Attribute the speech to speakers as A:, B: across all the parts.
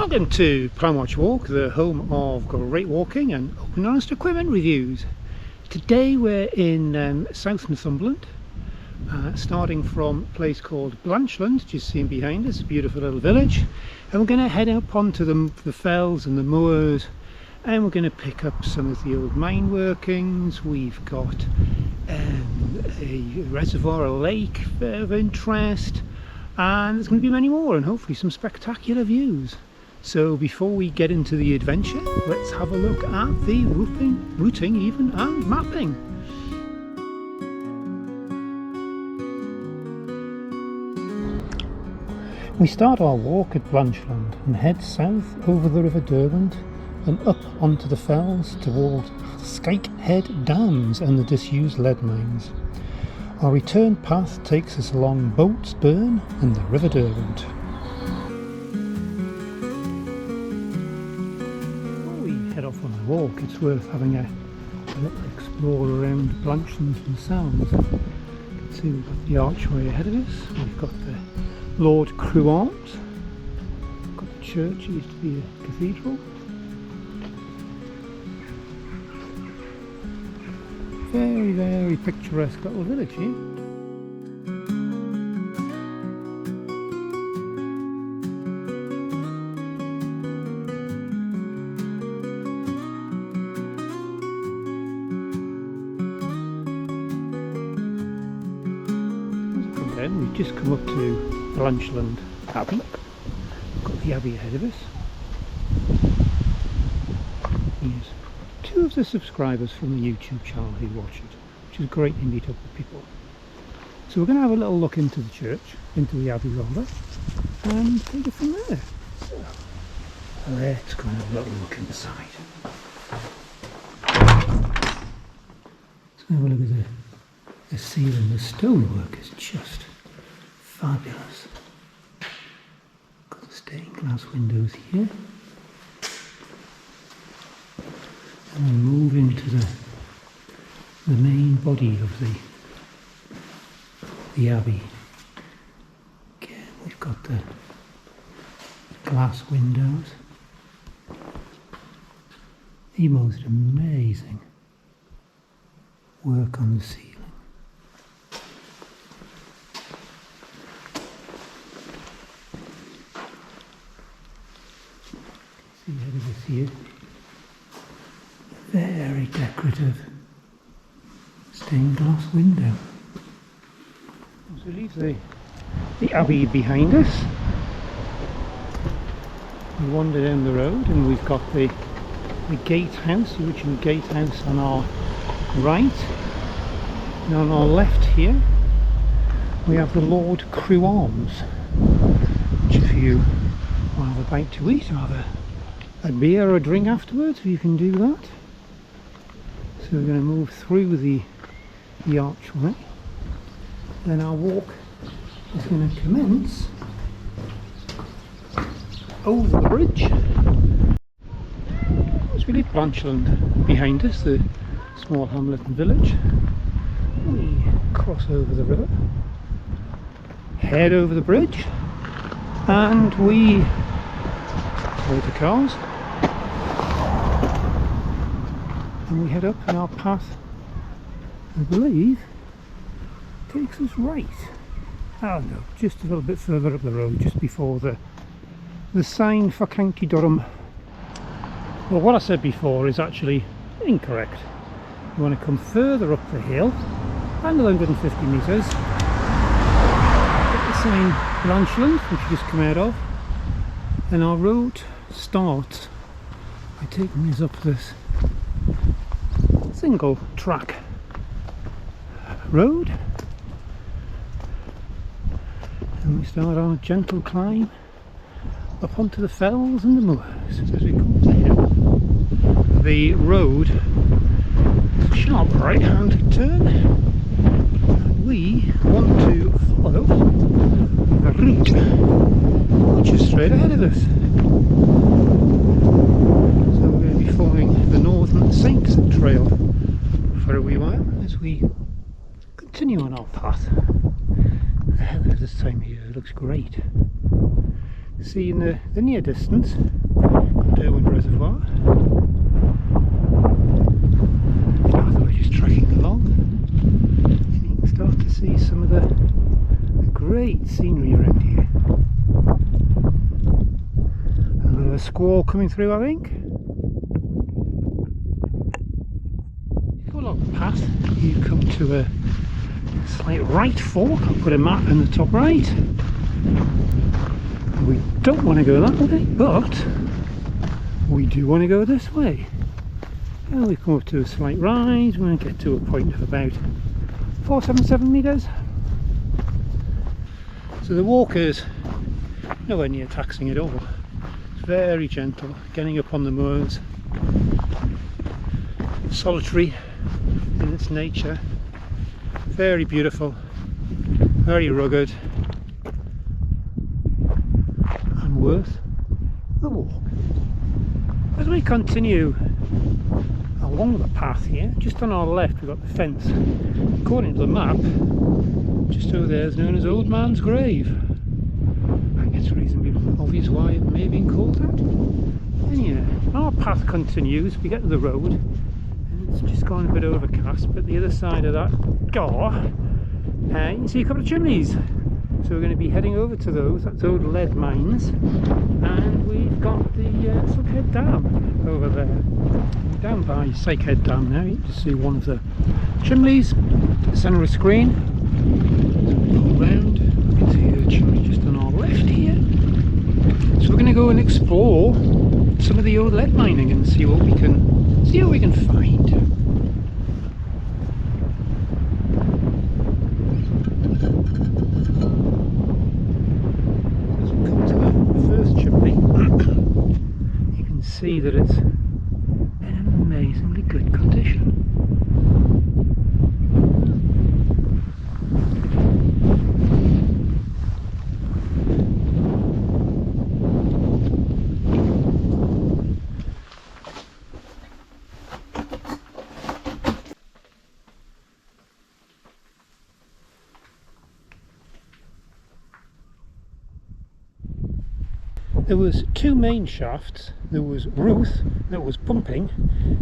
A: Welcome to Plan Watch Walk, the home of great walking and open and honest equipment reviews. Today we're in South Northumberland, starting from a place called Blanchland, just seen behind us, a beautiful little village, and we're going to head up onto the fells and the moors, and we're going to pick up some of the old mine workings. We've got a reservoir, a lake of interest, and there's going to be many more, and hopefully some spectacular views. So before we get into the adventure, let's have a look at the routing even, and mapping. We start our walk at Blanchland and head south over the River Derwent and up onto the fells towards Sikehead Dams and the disused lead mines. Our return path takes us along Boats Burn and the River Derwent. Head off on a walk, it's worth having a little explore around Blanchland themselves. You can see we've got the archway ahead of us, we've got the Lord Crew Arms, we've got the church, it used to be a cathedral. Very, very picturesque little village here. We've just come up to Blanchland Abbey. We've got the Abbey ahead of us. Here's two of the subscribers from the YouTube channel who watch it, which is great to meet up with people. So we're going to have a little look into the church, into the Abbey rather, and take it from there. So let's go and have a little look inside. Let's have a look at the ceiling. The stonework is just fabulous. Got the stained glass windows here, and we move into the main body of the abbey. Again, we've got the glass windows. The most amazing work on the ceiling. Ahead of us here, very decorative stained glass window. So we leave the abbey behind us. We wander down the road and we've got the gatehouse, the original gatehouse on our right, and on our left here we have the Lord Crew Arms, which if you want to have a bite to eat or have a beer or a drink afterwards, you can do that. So we're going to move through the archway. Then our walk is going to commence over the bridge. As we leave Blanchland behind us, the small hamlet and village, we cross over the river, head over the bridge, and we hold the cars. And we head up, and our path, I believe, takes us right. Oh no, just a little bit further up the road, just before the sign for County Durham. Well, what I said before is actually incorrect. You want to come further up the hill, and 150 metres, get the sign Blanchland, which you just come out of, and our road starts by taking us up this single track road, and we start our gentle climb up onto the fells and the moors. As we come down the road, sharp right hand turn, and we want to follow the route which is straight ahead of us. So we're going to be following the Northern Saints Trail for a wee while as we continue on our path. The heather this time of year looks great. see in the near distance Derwent Reservoir. So we're just tracking along, and you can start to see some of the great scenery around here. A bit of a squall coming through, I think. You go along the path, you come to a slight right fork. I'll put a map in the top right. We don't want to go that way, but we do want to go this way. And we come up to a slight rise. We're going to get to a point of about 477 metres. So the walk is nowhere near taxing at all. It's very gentle, getting up on the moors, solitary in its nature, very beautiful, very rugged, and worth the walk. As we continue along the path here, just on our left we've got the fence. According to the map, just over there is known as Old Man's Grave. I think it's reasonably obvious why it may have been called that. Anyway, our path continues. We get to the road, and it's just gone a bit overcast, but the other side of that door, you can see a couple of chimneys. So we're going to be heading over to those. That's old lead mines, and we've got the Sikhead Dam over there. We're down by Sikhead Dam now. You can just see one of the chimneys at the centre of the screen. So we pull round, we can see the chimney just on our left here. So we're going to go and explore some of the old lead mining and see what we can find. See that it's in an amazingly good condition. There was two main shafts. There was Ruth, that was pumping,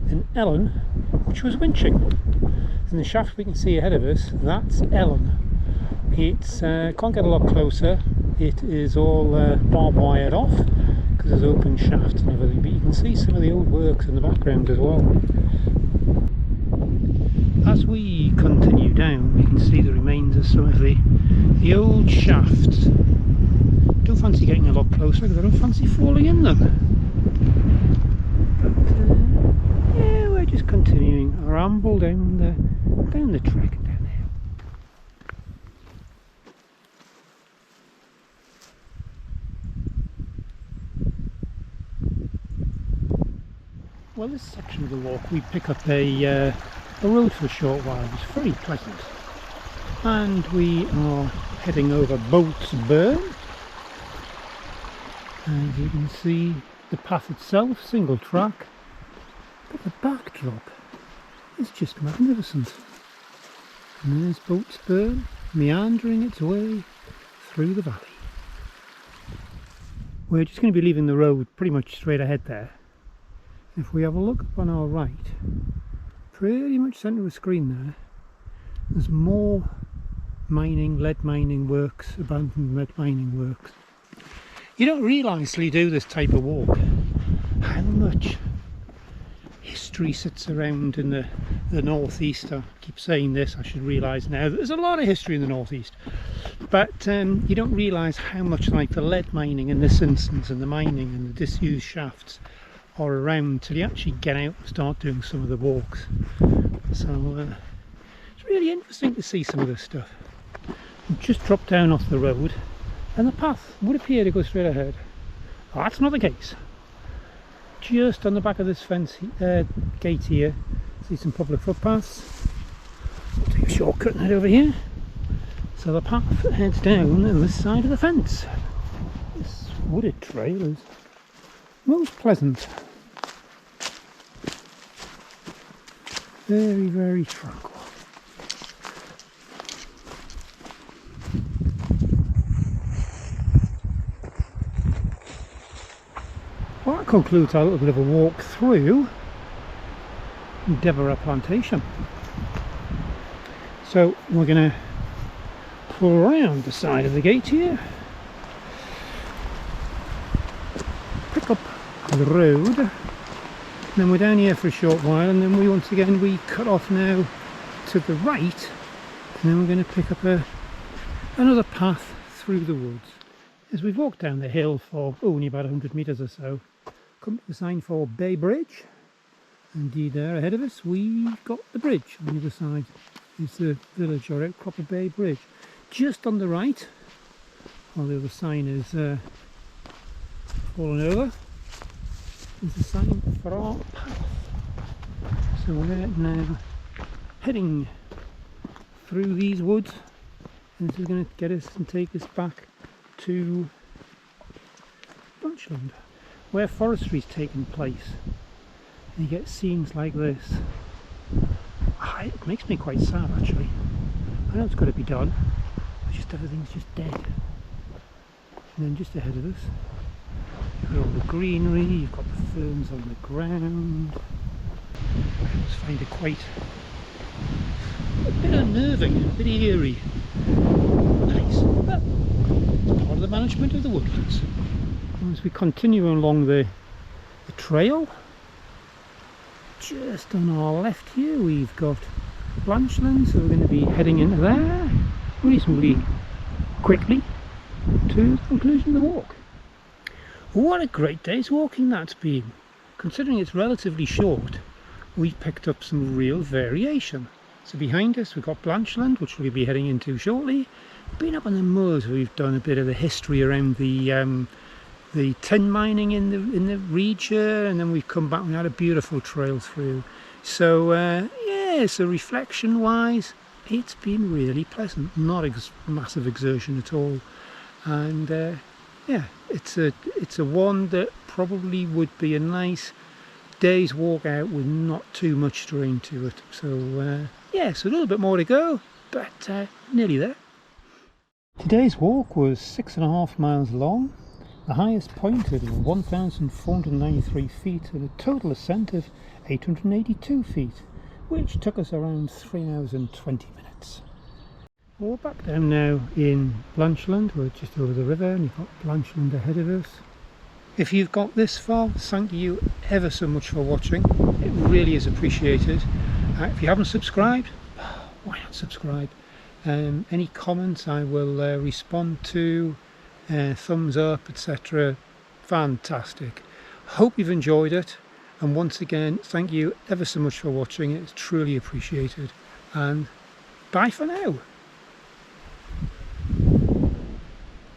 A: and Ellen, which was winching. And the shaft we can see ahead of us, that's Ellen. It's can't get a lot closer. It is all barbed wired off because there's open shafts and everything. But you can see some of the old works in the background as well. As we continue down, we can see the remains of some of the old shafts. Don't fancy getting a lot closer because I don't fancy falling in them. But yeah, we're just continuing our ramble down the track and down the hill. Well, this section of the walk we pick up a road for a short while. It's very pleasant, and we are heading over Bolt's Burn. And you can see the path itself, single track, but the backdrop is just magnificent. And there's Bolt's Burn meandering its way through the valley. We're just going to be leaving the road pretty much straight ahead there. If we have a look up on our right, pretty much centre of the screen there, there's more mining, lead mining works, abandoned lead mining works. You don't realise till you do this type of walk how much history sits around in the northeast. I keep saying this, I should realise now that there's a lot of history in the northeast, but you don't realise how much like the lead mining in this instance and the mining and the disused shafts are around till you actually get out and start doing some of the walks. So it's really interesting to see some of this stuff. We've just dropped down off the road, and the path would appear to go straight ahead. Oh, that's not the case. Just on the back of this fence gate here, see some public footpaths. We'll take a shortcut and head over here. So the path heads down on this side of the fence. This wooded trail is most pleasant. Very, very tranquil. Well, that concludes our little bit of a walk through Deborah Plantation. So we're going to pull around the side of the gate here, pick up the road, and then we're down here for a short while, and then we cut off now to the right, and then we're going to pick up another path through the woods. As we've walked down the hill for only about 100 metres or so, come to the sign for Bay Bridge. Indeed, there ahead of us we've got the bridge. On the other side is the village or outcrop of Bay Bridge. Just on the right, although the sign is fallen over, is the sign for our path. So we're now heading through these woods, and this is going to get us and take us back to Blanchland, where forestry's taken place. And you get scenes like this. It makes me quite sad, actually. I know it's got to be done, but just everything's just dead. And then just ahead of us, you've got all the greenery, you've got the ferns on the ground. I just find it quite a bit unnerving, a bit eerie. Nice, but it's part of the management of the woodlands. And as we continue along the trail, just on our left here we've got Blanchland, so we're going to be heading into there reasonably quickly to the conclusion of the walk. What a great day's walking that's been. Considering it's relatively short, we've picked up some real variation. So behind us we've got Blanchland, which we'll be heading into shortly. Been up on the moors where we've done a bit of the history around the tin mining in the region, and then we've come back and we had a beautiful trail through. So yeah, so reflection wise it's been really pleasant, not massive exertion at all, and yeah, it's a one that probably would be a nice day's walk out with not too much strain to it. So yeah, so a little bit more to go, but nearly there. Today's walk was 6.5 miles long. The highest point at 1,493 feet and a total ascent of 882 feet, which took us around 3 hours and 20 minutes. We're back down now in Blanchland. We're just over the river and you've got Blanchland ahead of us. If you've got this far, thank you ever so much for watching. It really is appreciated. If you haven't subscribed, why not subscribe? Any comments I will respond to. Thumbs up, etc. Fantastic. Hope you've enjoyed it, and once again thank you ever so much for watching. It's truly appreciated, and bye for now.